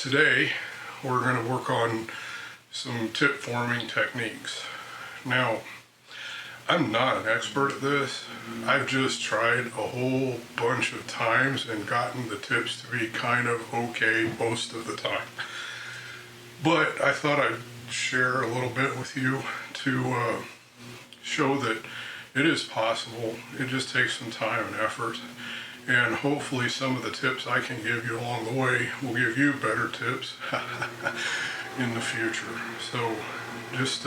Today we're going to work on some tip forming techniques. Now, I'm not an expert at this. I've just tried a whole bunch of times and gotten the tips to be kind of okay most of the time. But I thought I'd share a little bit with you to show that it is possible. It just takes some time and effort. And hopefully some of the tips I can give you along the way will give you better tips in the future. So just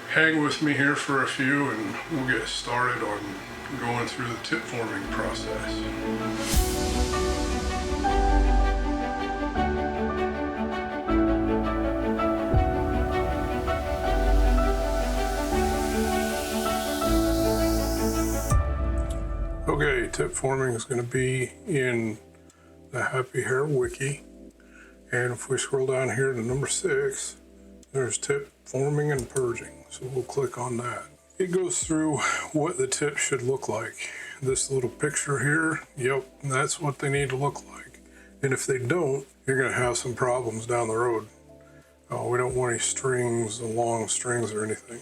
hang with me here for a few and we'll get started on going through the tip forming process. Okay, tip forming is going to be in the Happy Hare wiki, and if we scroll down here to number 6, there's tip forming and purging, so we'll click on that. It goes through what the tip should look like. This little picture here, yep, that's what they need to look like, and if they don't, you're going to have some problems down the road. We don't want any strings, long strings or anything.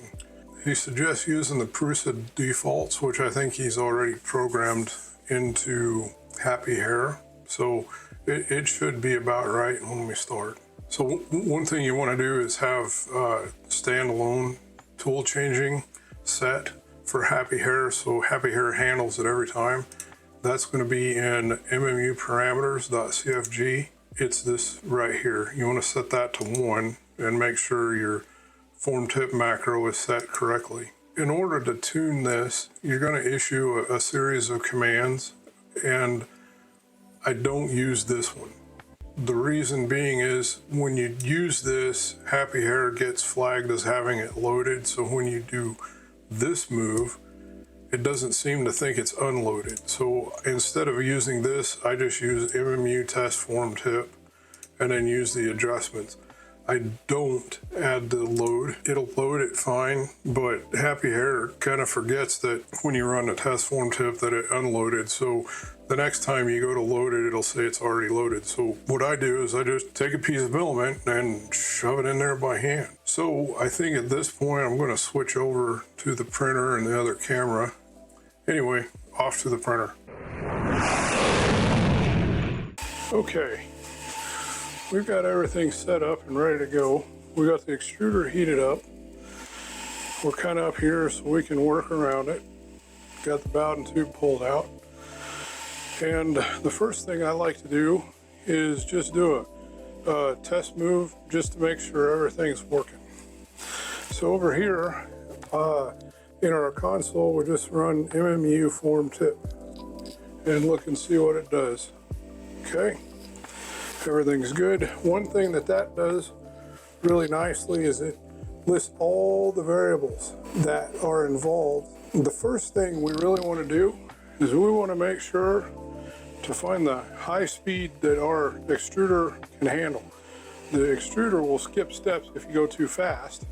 He suggests using the Prusa defaults, which I think he's already programmed into Happy Hare. So it should be about right when we start. So one thing you want to do is have standalone tool changing set for Happy Hare. So Happy Hare handles it every time. That's going to be in MMU parameters.cfg. It's this right here. You want to set that to 1 and make sure your form tip macro is set correctly. In order to tune this, you're going to issue a series of commands, and I don't use this one. The reason being is when you use this, Happy Hare gets flagged as having it loaded, so when you do this move, it doesn't seem to think it's unloaded. So instead of using this, I just use MMU test form tip and then use the adjustments. I don't add the load. It'll load it fine, but Happy Hare kind of forgets that when you run a test form tip that it unloaded. So the next time you go to load it, it'll say it's already loaded. So what I do is I just take a piece of filament and shove it in there by hand. So I think at this point, I'm going to switch over to the printer and the other camera. Anyway, off to the printer. Okay. We've got everything set up and ready to go. We got the extruder heated up. We're kind of up here so we can work around it. Got the Bowden tube pulled out. And the first thing I like to do is just do a test move just to make sure everything's working. So over here in our console, we just run MMU form tip and look and see what it does. Okay. Everything's good. One thing that does really nicely is it lists all the variables that are involved. The first thing we really want to do is we want to make sure to find the high speed that our extruder can handle. The extruder will skip steps if you go too fast.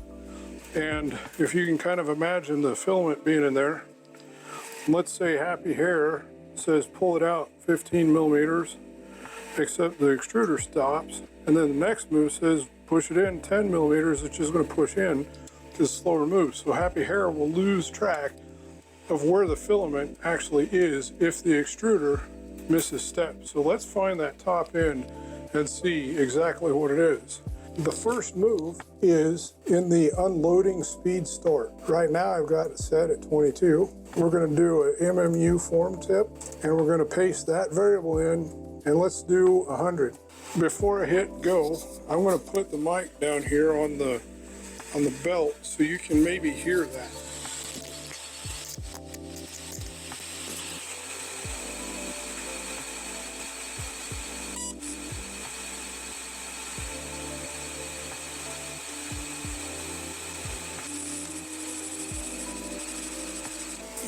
And if you can kind of imagine the filament being in there, let's say Happy Hare says pull it out 15 millimeters. Except the extruder stops, and then the next move says push it in 10 millimeters, it's just going to push in to slower move. So Happy Hare will lose track of where the filament actually is if the extruder misses steps. So let's find that top end and see exactly what it is. The first move is in the unloading speed start. Right now I've got it set at 22. We're going to do an MMU form tip, and we're going to paste that variable in. And let's do 100. Before I hit go, I'm going to put the mic down here on the belt so you can maybe hear that.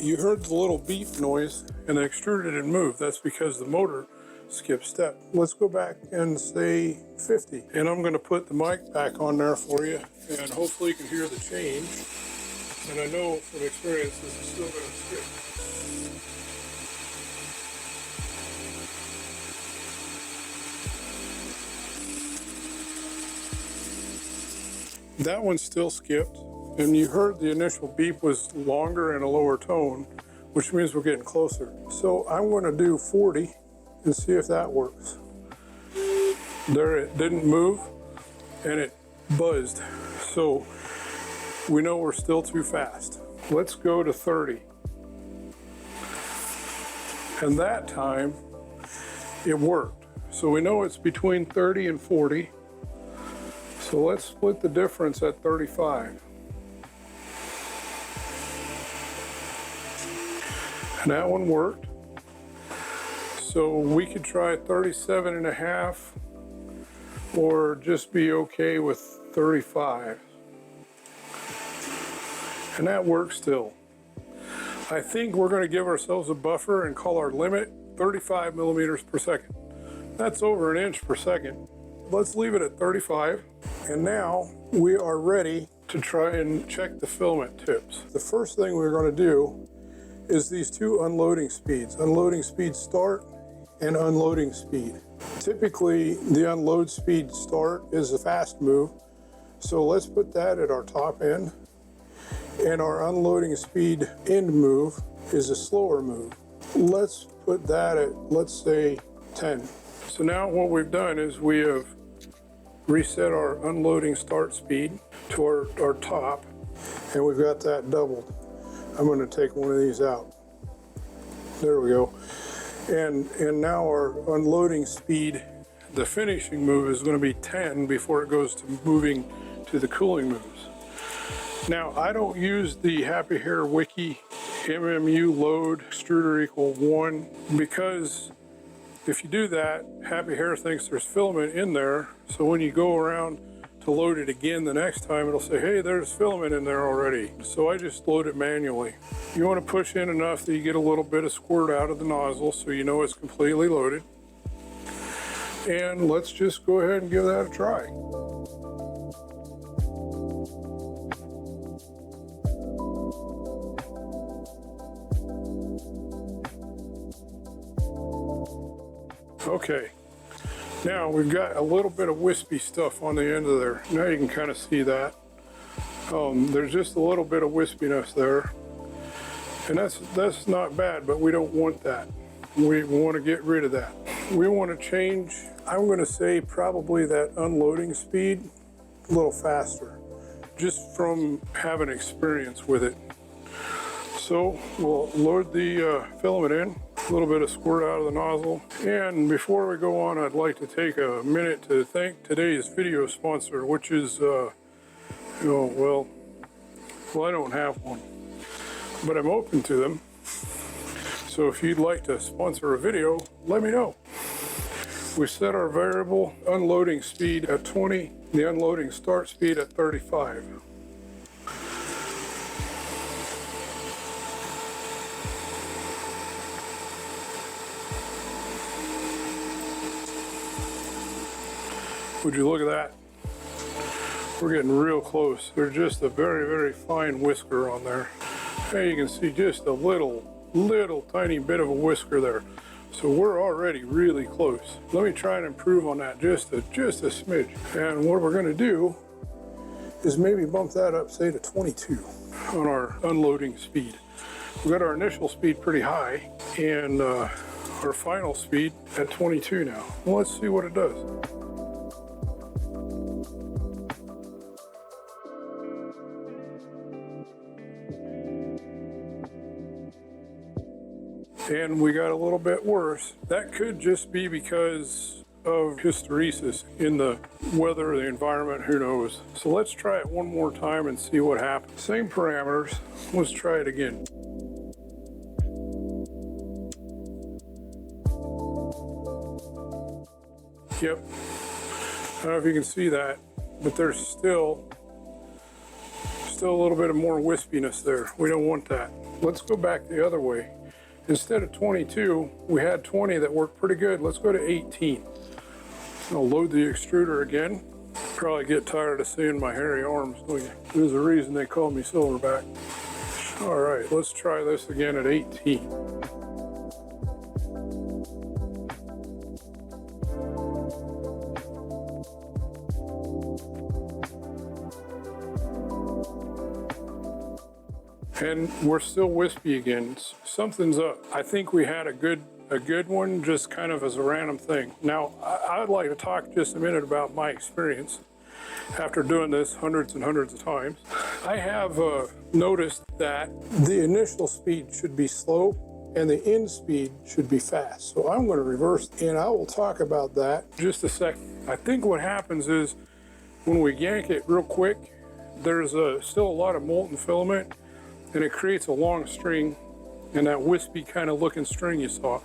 You heard the little beep noise and the extruder didn't move. That's because the motor skip step. Let's go back and say 50. And I'm going to put the mic back on there for you, and hopefully you can hear the change. And I know from experience this is still going to skip. That one still skipped, and you heard the initial beep was longer and a lower tone, which means we're getting closer. So I'm going to do 40 and see if that works. There, it didn't move and it buzzed. So we know we're still too fast. Let's go to 30. And that time it worked. So we know it's between 30 and 40. So let's split the difference at 35. And that one worked. So we could try 37 and a half or just be okay with 35. And that works still. I think we're going to give ourselves a buffer and call our limit 35 millimeters per second. That's over an inch per second. Let's leave it at 35. And now we are ready to try and check the filament tips. The first thing we're going to do is these two unloading speeds. Unloading speed start and unloading speed. Typically, the unload speed start is a fast move. So let's put that at our top end. And our unloading speed end move is a slower move. Let's put that at, let's say, 10. So now what we've done is we have reset our unloading start speed to our top, and we've got that doubled. I'm going to take one of these out. There we go. And now our unloading speed, the finishing move, is going to be 10 before it goes to moving to the cooling moves. Now, I don't use the Happy Hare Wiki MMU load extruder equal 1 because if you do that, Happy Hare thinks there's filament in there. So when you go around to load it again the next time, it'll say, hey, there's filament in there already. So I just load it manually. You want to push in enough that you get a little bit of squirt out of the nozzle so you know it's completely loaded. And let's just go ahead and give that a try. Okay, now we've got a little bit of wispy stuff on the end of there. Now you can kind of see that. There's just a little bit of wispiness there. And that's not bad, but we don't want that. We want to get rid of that. We want to change, I'm going to say probably that unloading speed a little faster, just from having experience with it. So we'll load the filament in. A little bit of squirt out of the nozzle. And before we go on, I'd like to take a minute to thank today's video sponsor, which is, well, I don't have one, but I'm open to them. So if you'd like to sponsor a video, let me know. We set our variable unloading speed at 20, the unloading start speed at 35. Would you look at that? We're getting real close. There's just a very, very fine whisker on there. Hey, you can see just a little tiny bit of a whisker there. So we're already really close. Let me try and improve on that just a smidge. And what we're gonna do is maybe bump that up, say to 22 on our unloading speed. We got our initial speed pretty high and our final speed at 22 now. Well, let's see what it does. And we got a little bit worse. That could just be because of hysteresis in the weather, the environment, who knows. So let's try it one more time and see what happens. Same parameters, let's try it again. Yep, I don't know if you can see that, but there's still a little bit of more wispiness there. We don't want that. Let's go back the other way. Instead of 22, we had 20 that worked pretty good. Let's go to 18. I'll load the extruder again. Probably get tired of seeing my hairy arms, don't you? There's a reason they call me Silverback. All right, let's try this again at 18. And we're still wispy again. Something's up. I think we had a good one, just kind of as a random thing. Now, I'd like to talk just a minute about my experience after doing this hundreds and hundreds of times. I have noticed that the initial speed should be slow and the end speed should be fast. So I'm going to reverse, and I will talk about that in just a second. I think what happens is when we yank it real quick, there's still a lot of molten filament, and it creates a long string and that wispy kind of looking string you saw.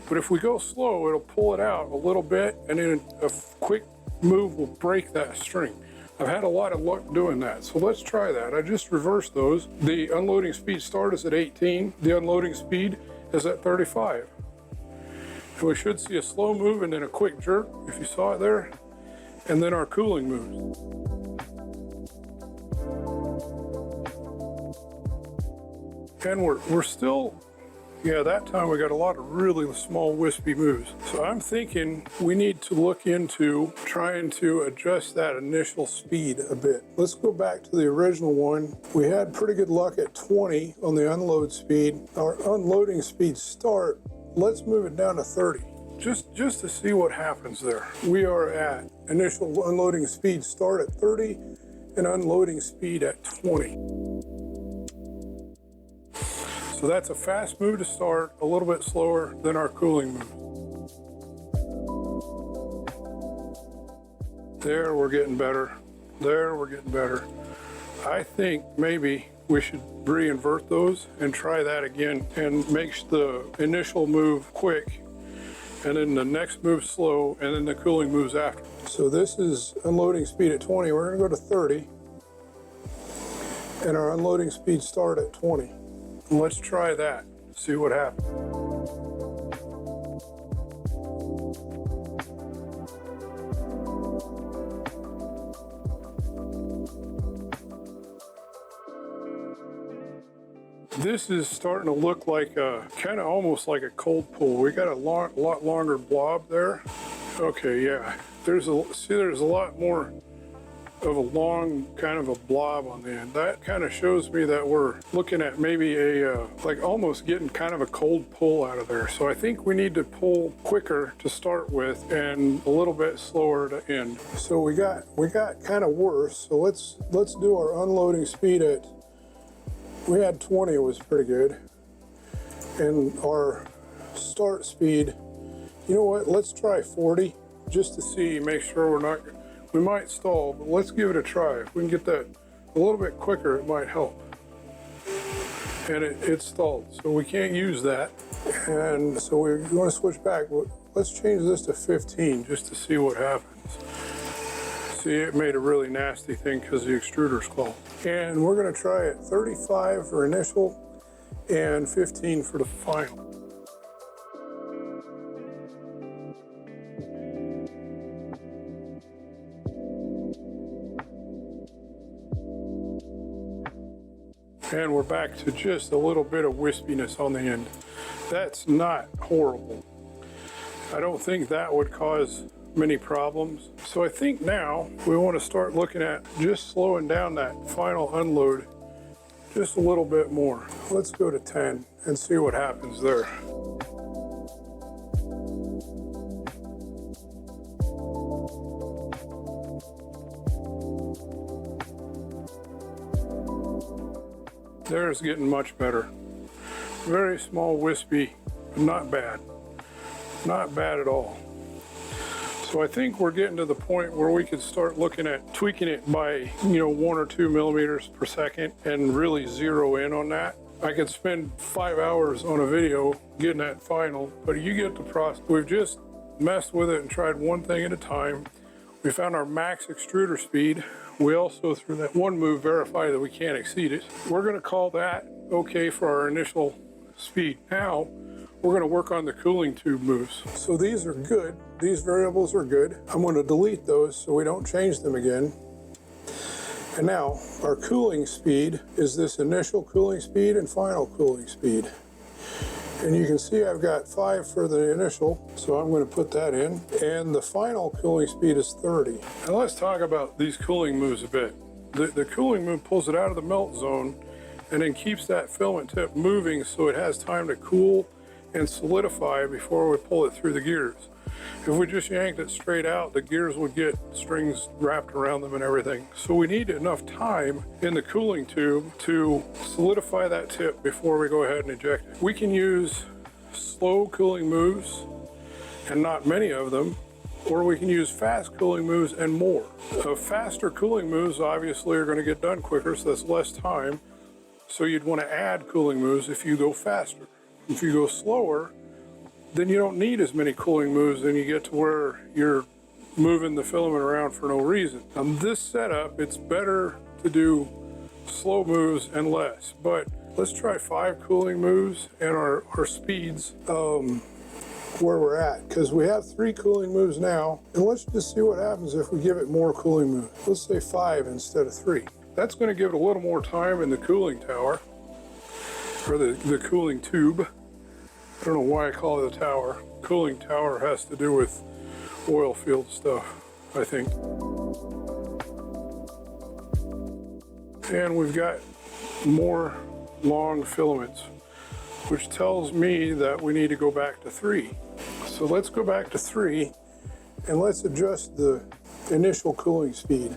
But if we go slow, it'll pull it out a little bit, and then a quick move will break that string. I've had a lot of luck doing that, so let's try that. I just reversed those. The unloading speed start is at 18. The unloading speed is at 35. And we should see a slow move and then a quick jerk, if you saw it there, and then our cooling moves. And we're still, yeah, that time we got a lot of really small wispy moves. So I'm thinking we need to look into trying to adjust that initial speed a bit. Let's go back to the original one. We had pretty good luck at 20 on the unload speed. Our unloading speed start, let's move it down to 30. Just to see what happens there. We are at initial unloading speed start at 30 and unloading speed at 20. So that's a fast move to start, a little bit slower than our cooling move. There, we're getting better. There, we're getting better. I think maybe we should re-invert those and try that again and make the initial move quick, and then the next move slow, and then the cooling moves after. So this is unloading speed at 20. We're gonna go to 30, and our unloading speed start at 20. Let's try that, see what happens. This is starting to look like kind of almost like a cold pull. We got a lot longer blob there. Okay, yeah, there's a lot more of a long kind of a blob on the end. That kind of shows me that we're looking at maybe a like almost getting kind of a cold pull out of there. So I think we need to pull quicker to start with and a little bit slower to end. So we got kind of worse. So let's do our unloading speed at, we had 20, it was pretty good. And our start speed, you know what, let's try 40 just to see, make sure we're not, we might stall, but let's give it a try. If we can get that a little bit quicker, it might help. And it stalled, so we can't use that. And so we want to switch back. Let's change this to 15 just to see what happens. See, it made a really nasty thing because the extruder's clogged. And we're going to try it 35 for initial and 15 for the final. And we're back to just a little bit of wispiness on the end. That's not horrible. I don't think that would cause many problems. So I think now we want to start looking at just slowing down that final unload just a little bit more. Let's go to 10 and see what happens there. There's getting much better. Very small, wispy, but not bad. Not bad at all. So I think we're getting to the point where we could start looking at tweaking it by, 1 or 2 millimeters per second and really zero in on that. I could spend 5 hours on a video getting that final, but you get the process. We've just messed with it and tried one thing at a time. We found our max extruder speed. We also, through that one move, verify that we can't exceed it. We're going to call that okay for our initial speed. Now, we're going to work on the cooling tube moves. So these are good. These variables are good. I'm going to delete those so we don't change them again. And now, our cooling speed is this initial cooling speed and final cooling speed. And you can see I've got 5 for the initial, so I'm going to put that in. And the final cooling speed is 30. Now let's talk about these cooling moves a bit. The cooling move pulls it out of the melt zone, and then keeps that filament tip moving so it has time to cool and solidify before we pull it through the gears. If we just yanked it straight out, the gears would get strings wrapped around them and everything. So we need enough time in the cooling tube to solidify that tip before we go ahead and eject it. We can use slow cooling moves and not many of them, or we can use fast cooling moves and more. Faster cooling moves obviously are going to get done quicker, so that's less time. So you'd want to add cooling moves if you go faster. If you go slower, then you don't need as many cooling moves, and you get to where you're moving the filament around for no reason. On this setup, it's better to do slow moves and less, but let's try 5 cooling moves and our speeds where we're at, because we have 3 cooling moves now, and let's just see what happens if we give it more cooling moves. Let's say 5 instead of 3. That's going to give it a little more time in the cooling tower, or the cooling tube. I don't know why I call it a tower. Cooling tower has to do with oil field stuff, I think. And we've got more long filaments, which tells me that we need to go back to 3. So let's go back to 3 and let's adjust the initial cooling speed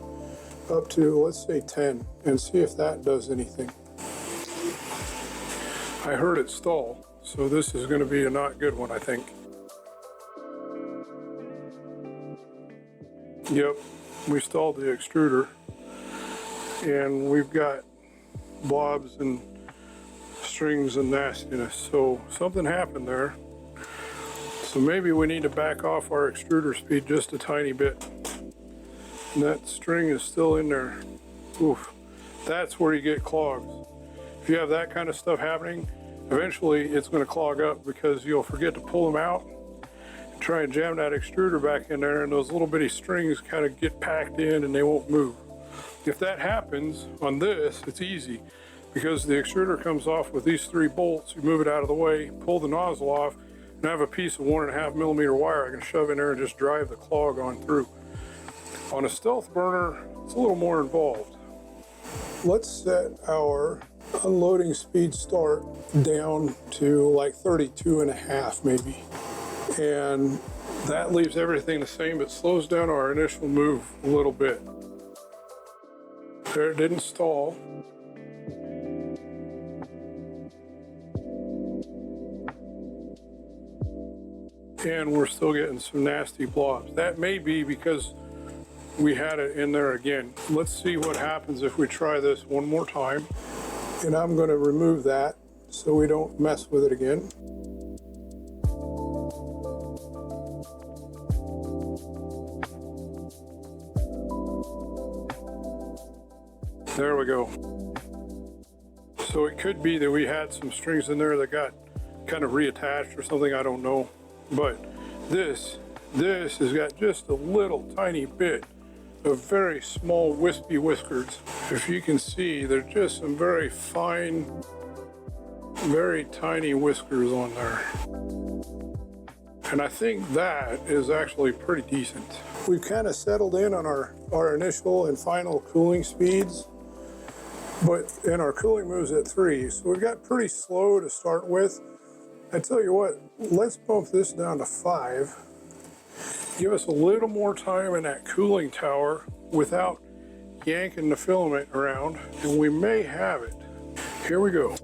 up to, let's say 10, and see if that does anything. I heard it stall, so this is going to be a not good one, I think. Yep, we stalled the extruder, and we've got blobs and strings and nastiness, so something happened there. So maybe we need to back off our extruder speed just a tiny bit. And that string is still in there. Oof, that's where you get clogs. If you have that kind of stuff happening, eventually it's going to clog up because you'll forget to pull them out and try and jam that extruder back in there, and those little bitty strings kind of get packed in and they won't move. If that happens on this, it's easy, because the extruder comes off with these 3 bolts. You move it out of the way, pull the nozzle off, and I have a piece of 1.5 millimeter wire I can shove in there and just drive the clog on through. On a stealth burner, it's a little more involved. Let's set our unloading speed start down to like 32.5 maybe. And that leaves everything the same, but slows down our initial move a little bit. There, it didn't stall. And we're still getting some nasty blobs. That may be because we had it in there again. Let's see what happens if we try this one more time. And I'm going to remove that so we don't mess with it again. There we go. So it could be that we had some strings in there that got kind of reattached or something, I don't know. But this has got just a little tiny bit of very small wispy whiskers. If you can see, they're just some very fine, very tiny whiskers on there. And I think that is actually pretty decent. We've kind of settled in on our initial and final cooling speeds, and our cooling moves at 3. So we've got pretty slow to start with. I tell you what, let's bump this down to 5. Give us a little more time in that cooling tower without yanking the filament around, and we may have it. Here we go.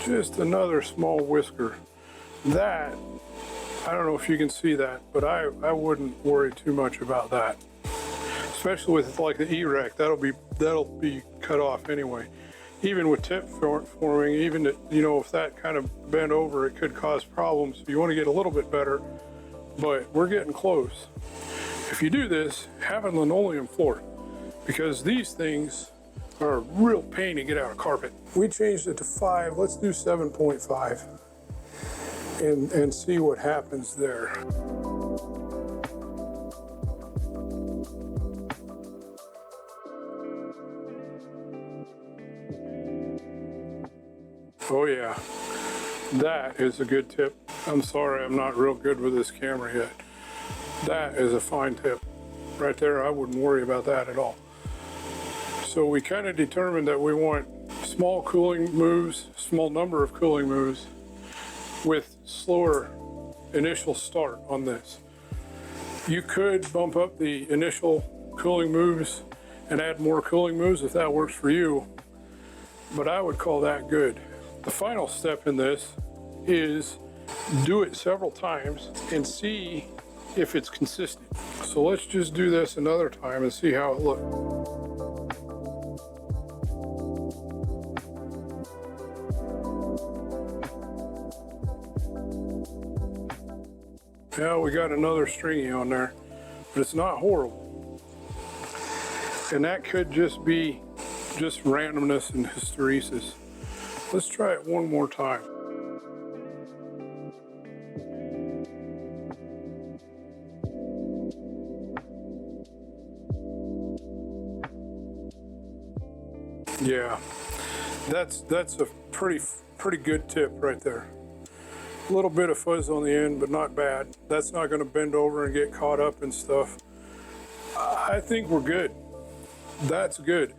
Just another small whisker. That, I don't know if you can see that, but I wouldn't worry too much about that. Especially with like the ERCF, that'll be cut off anyway. Even with tip forming, even if that kind of bent over, it could cause problems. You want to get a little bit better, but we're getting close. If you do this, have a linoleum floor, because these things are a real pain to get out of carpet. We changed it to 5. Let's do 7.5 and see what happens there. Oh yeah, That is a good tip. I'm sorry, I'm not real good with this camera yet. That is a fine tip. Right there, I wouldn't worry about that at all. So we kind of determined that we want small cooling moves, small number of cooling moves with slower initial start on this. You could bump up the initial cooling moves and add more cooling moves if that works for you, but I would call that good. The final step in this is do it several times and see if it's consistent. So let's just do this another time and see how it looks. Yeah, we got another stringy on there, but it's not horrible. And that could just be just randomness and hysteresis. Let's try it one more time. Yeah, that's a pretty good tip right there. A little bit of fuzz on the end, but not bad. That's not going to bend over and get caught up and stuff. I think we're good. That's good.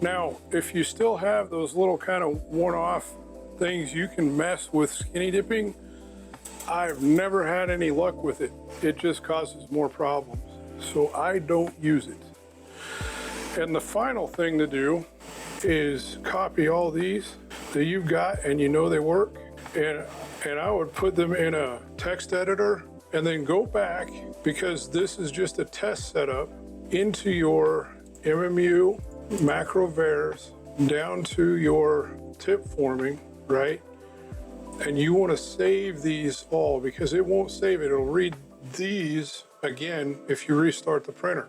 Now, if you still have those little kind of one-off things you can mess with skinny dipping, I've never had any luck with it. It just causes more problems. So I don't use it. And the final thing to do is copy all these that you've got and you know they work, and I would put them in a text editor and then go back, because this is just a test setup, into your MMU macro vars down to your tip forming, right? And you want to save these all, because it won't save it. It'll read these again if you restart the printer.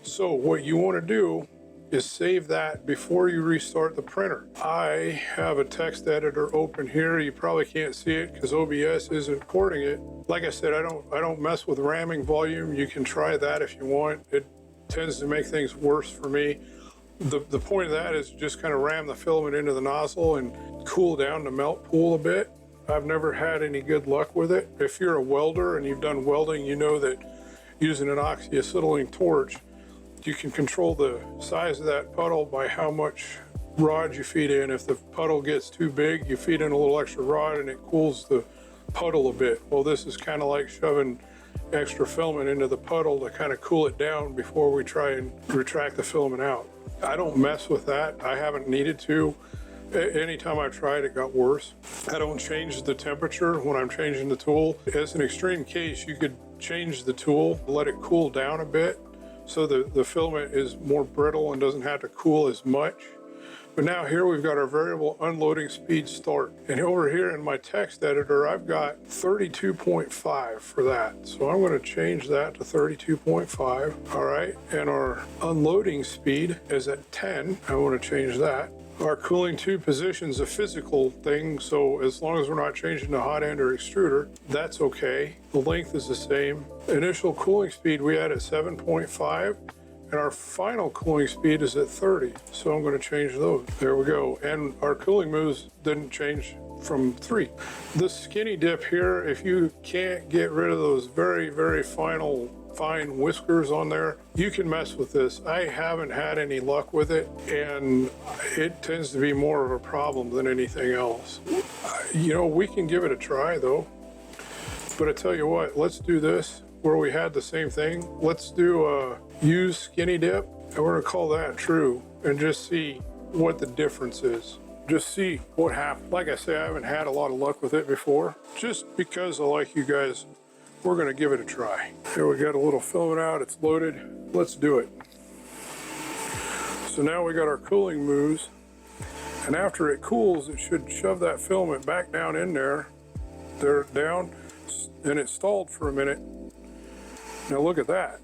So what you want to do is save that before you restart the printer. I have a text editor open here. You probably can't see it because OBS isn't recording it. Like I said, I don't mess with ramming volume. You can try that if you want. It tends to make things worse for me. The point of that is just kind of ram the filament into the nozzle and cool down the melt pool a bit. I've never had any good luck with it. If you're a welder and you've done welding, you know that using an oxyacetylene torch, you can control the size of that puddle by how much rod you feed in. If the puddle gets too big, you feed in a little extra rod and it cools the puddle a bit. Well, this is kind of like shoving extra filament into the puddle to kind of cool it down before we try and retract the filament out. I don't mess with that. I haven't needed to. Anytime I've tried, it got worse. I don't change the temperature when I'm changing the tool. As an extreme case, you could change the tool, let it cool down a bit, so the filament is more brittle and doesn't have to cool as much. But now here we've got our variable unloading speed start. And over here in my text editor, I've got 32.5 for that. So I'm going to change that to 32.5. All right. And our unloading speed is at 10. I want to change that. Our cooling tube position is a physical thing, so as long as we're not changing the hot end or extruder, that's okay. The length is the same. Initial cooling speed we had at 7.5, and our final cooling speed is at 30. So I'm going to change those. There we go. And our cooling moves didn't change from 3. The skinny dip here, if you can't get rid of those very, very fine whiskers on there, you can mess with this. I haven't had any luck with it, and it tends to be more of a problem than anything else. You know, we can give it a try though. But I tell you what, let's do this where we had the same thing. Let's do a use skinny dip, and we're gonna call that true, and just see what the difference is. Just see what happens. Like I say, I haven't had a lot of luck with it before. Just because I like you guys, we're gonna give it a try. Here we got a little filament out, it's loaded. Let's do it. So now we got our cooling moves, and after it cools, it should shove that filament back down in there. They're down, and it stalled for a minute. Now look at that.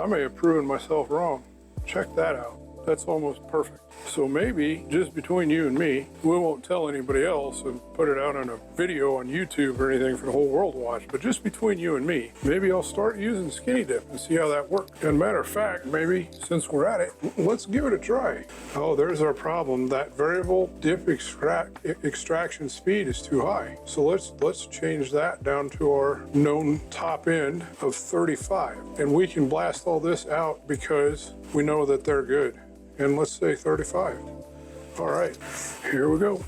I may have proven myself wrong. Check that out. That's almost perfect. So maybe, just between you and me, we won't tell anybody else and put it out on a video on YouTube or anything for the whole world to watch, but just between you and me, maybe I'll start using skinny dip and see how that works. And matter of fact, maybe since we're at it, let's give it a try. Oh, there's our problem. That variable dip extraction speed is too high. So let's change that down to our known top end of 35. And we can blast all this out because we know that they're good. And let's say 35. All right, here we go.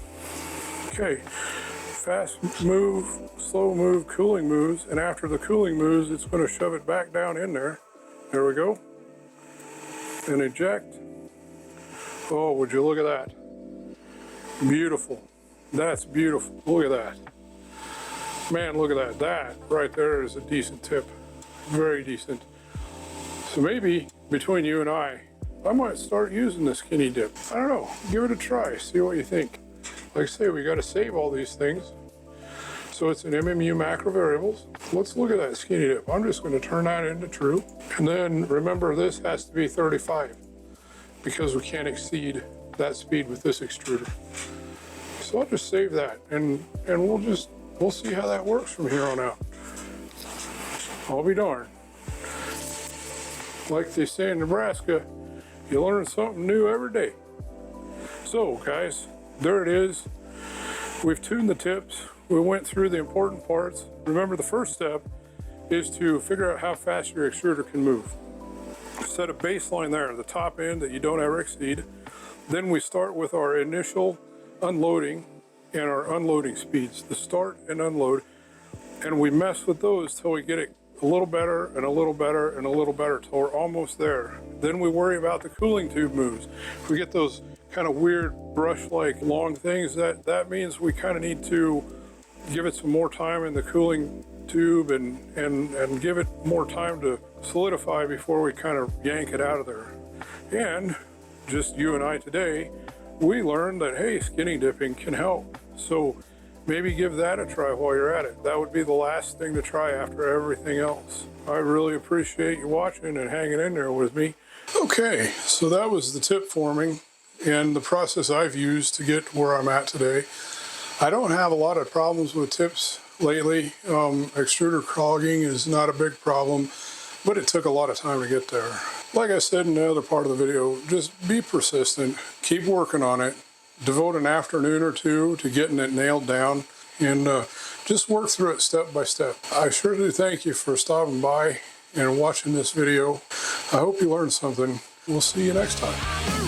Okay, fast move, slow move, cooling moves, and after the cooling moves, it's going to shove it back down in there. There we go. And eject. Oh, would you look at that? Beautiful. That's beautiful. Look at that. Man, look at that. That right there is a decent tip. Very decent. So maybe between you and I might start using the skinny dip. I don't know, give it a try, see what you think. Like I say, we got to save all these things. So it's an MMU macro variables. Let's look at that skinny dip. I'm just going to turn that into true. And then remember, this has to be 35 because we can't exceed that speed with this extruder. So I'll just save that and we'll see how that works from here on out. I'll be darned. Like they say in Nebraska, you learn something new every day. So guys, there it is. We've tuned the tips. We went through the important parts. Remember, the first step is to figure out how fast your extruder can move. Set a baseline there, the top end that you don't ever exceed. Then we start with our initial unloading and our unloading speeds, the start and unload. And we mess with those till we get it a little better and a little better and a little better till we're almost there. Then we worry about the cooling tube moves. If we get those kind of weird brush-like long things, that means we kind of need to give it some more time in the cooling tube and give it more time to solidify before we kind of yank it out of there. And just you and I today, we learned that, hey, skinny dipping can help. So maybe give that a try while you're at it. That would be the last thing to try after everything else. I really appreciate you watching and hanging in there with me. Okay, so that was the tip forming and the process I've used to get where I'm at today. I don't have a lot of problems with tips lately. Extruder clogging is not a big problem, but it took a lot of time to get there. Like I said in the other part of the video, just be persistent, keep working on it, devote an afternoon or two to getting it nailed down, and just work through it step by step. I sure do thank you for stopping by and watching this video. I hope you learned something. We'll see you next time.